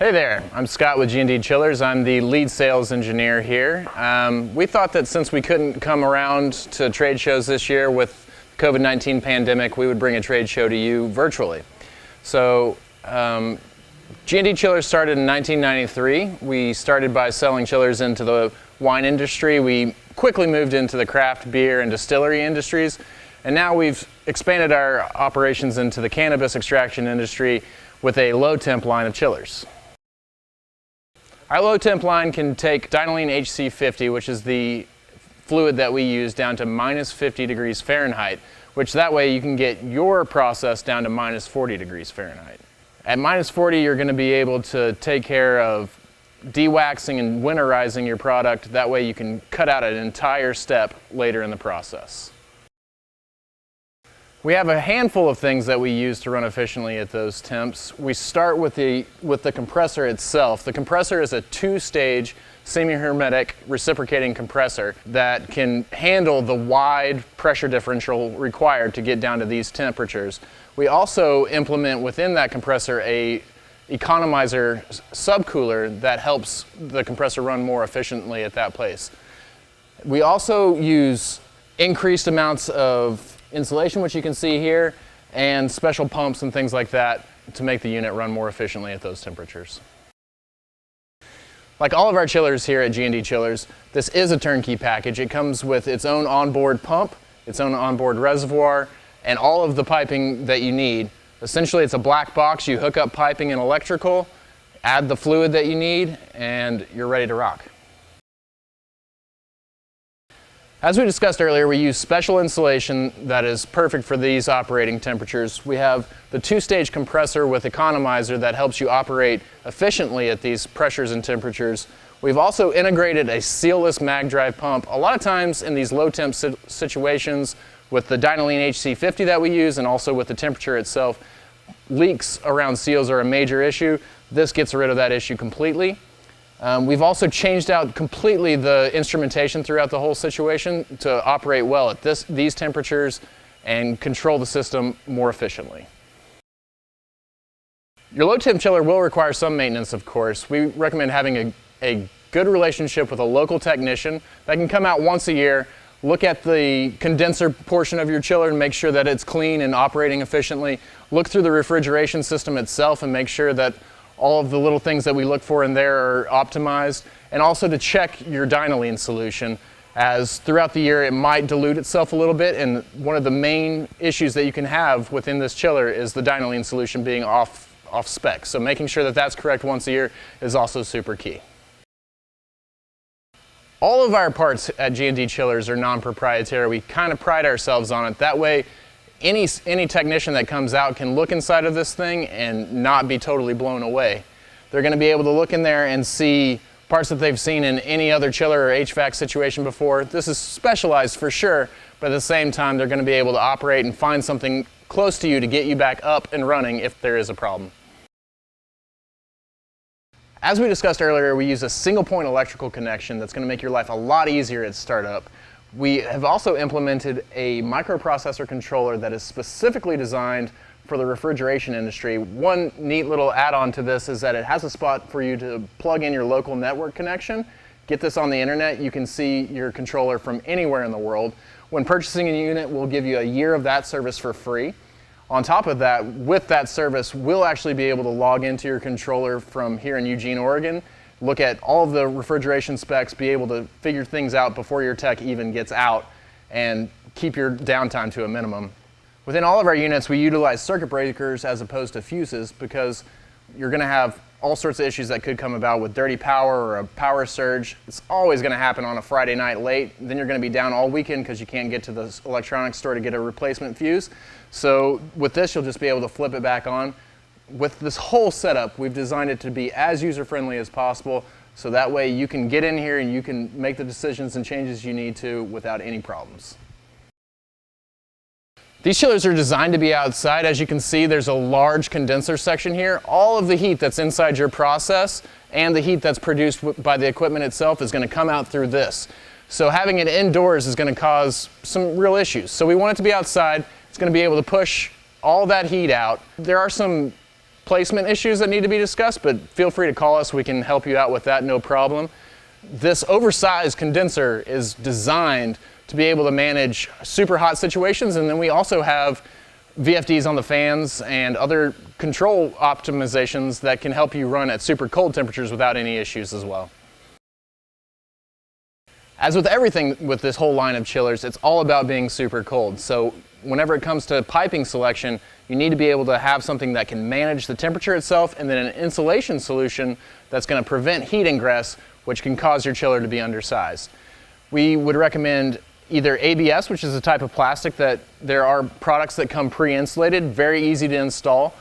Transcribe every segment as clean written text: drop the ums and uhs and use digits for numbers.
Hey there, I'm Scott with G&D Chillers. I'm the lead sales engineer here. We thought that since we couldn't come around to trade shows this year with the COVID-19 pandemic, we would bring a trade show to you virtually. So G&D Chillers started in 1993. We started by selling chillers into the wine industry. We quickly moved into the craft beer and distillery industries, and now we've expanded our operations into the cannabis extraction industry with a low temp line of chillers. Our low temp line can take Dinylene HC50, which is the fluid that we use, down to minus 50 degrees Fahrenheit, which that way you can get your process down to minus 40 degrees Fahrenheit. At minus 40, you're going to be able to take care of dewaxing and winterizing your product. That way you can cut out an entire step later in the process. We have a handful of things that we use to run efficiently at those temps. We start with the compressor itself. The compressor is a two-stage semi-hermetic reciprocating compressor that can handle the wide pressure differential required to get down to these temperatures. We also implement within that compressor a economizer subcooler that helps the compressor run more efficiently at that place. We also use increased amounts of insulation, which you can see here, and special pumps and things like that to make the unit run more efficiently at those temperatures. Like all of our chillers here at G&D Chillers, this is a turnkey package. It comes with its own onboard pump, its own onboard reservoir, and all of the piping that you need. Essentially, it's a black box. You hook up piping and electrical, add the fluid that you need, and you're ready to rock. As we discussed earlier, we use special insulation that is perfect for these operating temperatures. We have the two-stage compressor with economizer that helps you operate efficiently at these pressures and temperatures. We've also integrated a sealless mag drive pump. A lot of times in these low temp situations with the Dinylene HC50 that we use and also with the temperature itself, leaks around seals are a major issue. This gets rid of that issue completely. We've also changed out completely the instrumentation throughout the whole situation to operate well at these temperatures and control the system more efficiently. Your low temp chiller will require some maintenance, of course. We recommend having a good relationship with a local technician that can come out once a year, look at the condenser portion of your chiller and make sure that it's clean and operating efficiently. Look through the refrigeration system itself and make sure that all of the little things that we look for in there are optimized, and also to check your Dinylene solution, as throughout the year it might dilute itself a little bit, and one of the main issues that you can have within this chiller is the Dinylene solution being off spec. So making sure that that's correct once a year is also super key. All of our parts at G&D Chillers are non-proprietary. We kind of pride ourselves on it. That way any technician that comes out can look inside of this thing and not be totally blown away. They're going to be able to look in there and see parts that they've seen in any other chiller or HVAC situation before. This is specialized for sure, but at the same time they're going to be able to operate and find something close to you to get you back up and running if there is a problem. As we discussed earlier, we use a single point electrical connection that's going to make your life a lot easier at startup. We have also implemented a microprocessor controller that is specifically designed for the refrigeration industry. One neat little add-on to this is that it has a spot for you to plug in your local network connection. Get this on the internet. You can see your controller from anywhere in the world. When purchasing a unit, we'll give you a year of that service for free. On top of that, with that service, we'll actually be able to log into your controller from here in Eugene, Oregon, look at all of the refrigeration specs, be able to figure things out before your tech even gets out, and keep your downtime to a minimum. Within all of our units, we utilize circuit breakers as opposed to fuses because you're going to have all sorts of issues that could come about with dirty power or a power surge. It's always going to happen on a Friday night late. Then you're going to be down all weekend because you can't get to the electronics store to get a replacement fuse. So with this, you'll just be able to flip it back on. With this whole setup, we've designed it to be as user-friendly as possible, so that way you can get in here and you can make the decisions and changes you need to without any problems. These chillers are designed to be outside. As you can see, there's a large condenser section here. All of the heat that's inside your process and the heat that's produced by the equipment itself is going to come out through this. So having it indoors is going to cause some real issues. So we want it to be outside. It's going to be able to push all that heat out. There are some placement issues that need to be discussed, but feel free to call us. We can help you out with that, no problem. This oversized condenser is designed to be able to manage super hot situations, and then we also have VFDs on the fans and other control optimizations that can help you run at super cold temperatures without any issues as well. As with everything with this whole line of chillers, it's all about being super cold. So whenever it comes to piping selection, you need to be able to have something that can manage the temperature itself, and then an insulation solution that's going to prevent heat ingress, which can cause your chiller to be undersized. We would recommend either ABS, which is a type of plastic that there are products that come pre-insulated, very easy to install.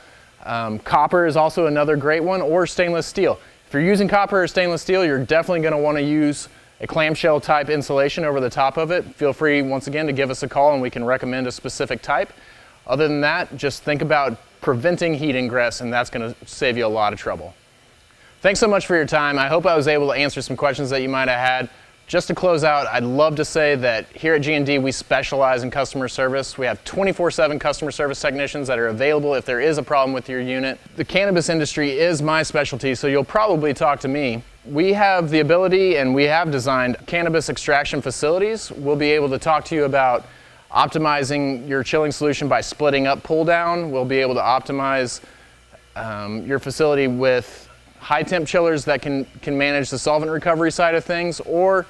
Copper is also another great one, or stainless steel. If you're using copper or stainless steel, you're definitely going to want to use a clamshell type insulation over the top of it. Feel free, once again, to give us a call and we can recommend a specific type. Other than that, just think about preventing heat ingress, and that's going to save you a lot of trouble. Thanks so much for your time. I hope I was able to answer some questions that you might have had. Just to close out, I'd love to say that here at G&D we specialize in customer service. We have 24/7 customer service technicians that are available if there is a problem with your unit. The cannabis industry is my specialty, so you'll probably talk to me. We have the ability, and we have designed cannabis extraction facilities. We'll be able to talk to you about optimizing your chilling solution by splitting up pull down. We'll be able to optimize your facility with high temp chillers that can manage the solvent recovery side of things, or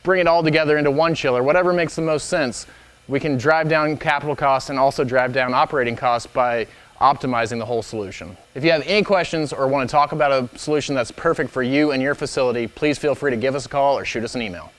bring it all together into one chiller, whatever makes the most sense. We can drive down capital costs and also drive down operating costs by optimizing the whole solution. If you have any questions or want to talk about a solution that's perfect for you and your facility, please feel free to give us a call or shoot us an email.